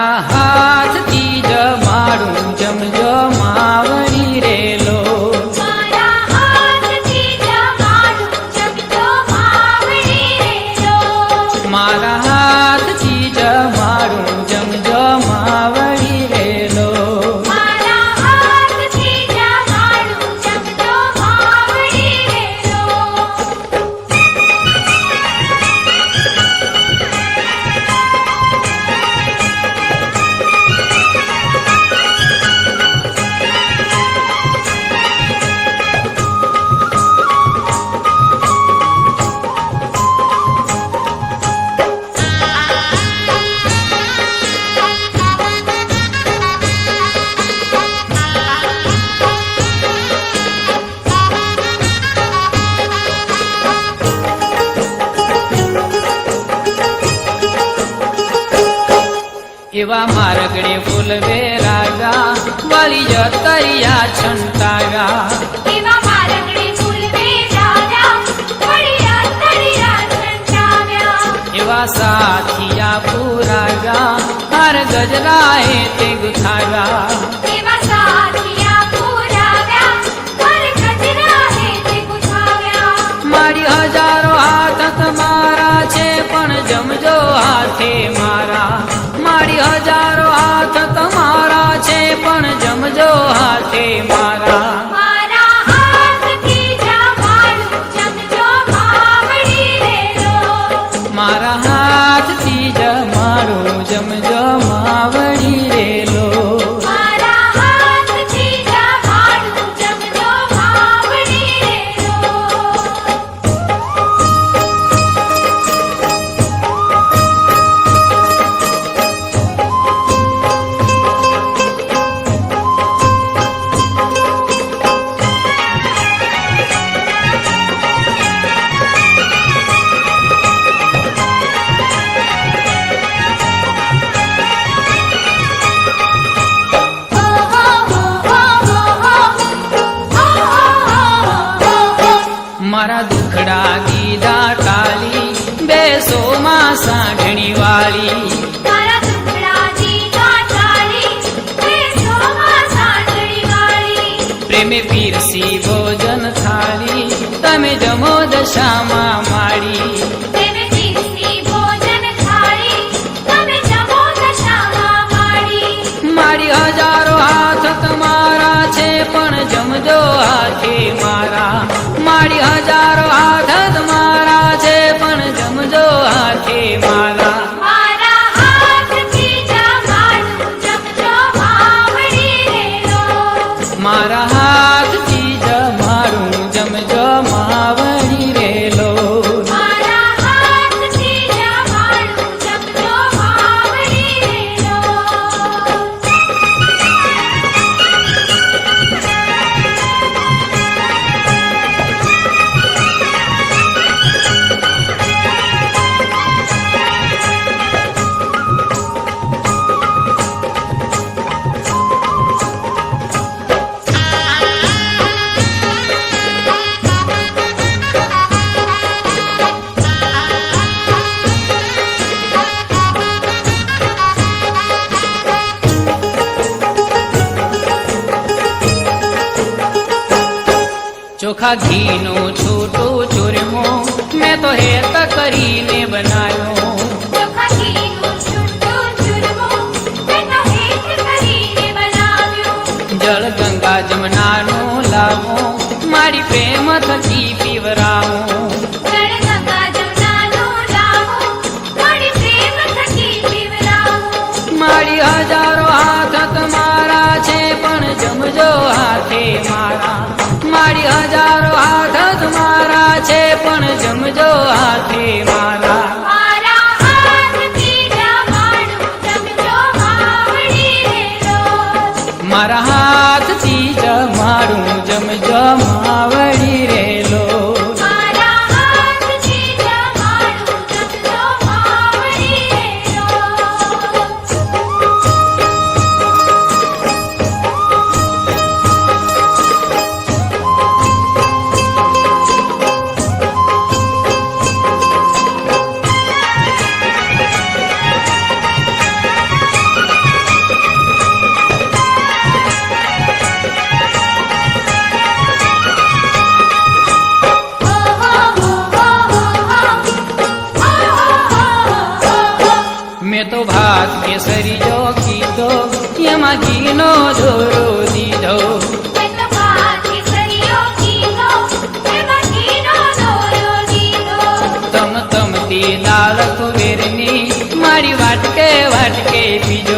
મારા હાથથી જમાડું જમજો માવડી રેલો. મારા હાથથી જમાડું જમજો માવડી રેલો. મારા હાથથી જમાડું જમજો માવડી રેલો. મારા હાથથી જમાડું જમજો માવડી રેલો. એવા મારગડે ફૂલવે રાગા વાલી જતરિયા છંટાગા. એવા મારગડે ફૂલવે રાગા વળી અંતરિયા છંટાવ્યા. એવા સાથિયા પુરાગા હાર ગજરાએ તે ગુથાગા. એવા સાથિયા પુરાવ્યા પર ગજરા હેતે ગુથાવ્યા. મારી હજારો હાથ તમારા છે પણ જમજો હાથે મારા. મારી હજારો હાથ તમારા છે પણ જમજો હાથે મારા. મારા હાથથી જમાડું જમજો માવડી રેલો. મારા હાથથી જમાડું જમજો માવડી રેલો. મારા હાથથી જમાડું જમજો માવડી રેલો. મારા દુખડા ગીધા ટાલી બેસો માં સાંઢણી વાળી. મારા દુખડાજી ગાંઠાળી બેસોમાં સાંજળી વાળી. પ્રેમે પીરસી ભોજન થાળી તમે જમો દશામાં માડી. તેને પીરસી ભોજન થાળી તમે જમો દશામાં માડી. મારી હજારો હાથ તમારા છે પણ જમજો હાથે મારા. મારી હજારો હાથ તમારા છે પણ જમજો હાથે મારા. મારા હાથથી જમાડું જમજો માવડી રેલો. મારા હાથથી જમાડું જમજો માવડી રેલો. મારા હાથથી જમાડું જમજો માવડી રેલો. ચોખા ઘીનો છૂટો ચૂરમો મેં તો હેત કરીને બનાવ્યો. ચોખા ઘીનું છૂટું ચૂરમો મેં તો હેત કરીને બનાવ્યો. જળ ગંગા જમનાનો લાવો મારી પ્રેમ થકી પીવરાવો. જળ ગંગા જમનાનો લાવો મારી પ્રેમ થકી પીવરાવો. મારી હજારો હાથ તમારા છે પણ જમજો હાથે મારા. મારી હજારો હાથ તમારા છે પણ જમજો હાથે મારા. મારા હાથથી જમાડું જમજો માવડી રેલો. મારા હાથથી જમાડું જમજો માવડી રેલો. મારા હાથથી જમાડું જમજો માવડી રેલો. કીધો એમાં ઘીનો દોરો દીધો મેં તો પાછી સરિયો કીધો એમાં ઘીનો દોરો દીધો તમતી લાલ કુવેરની મારી વાટકે વાટકે પીજો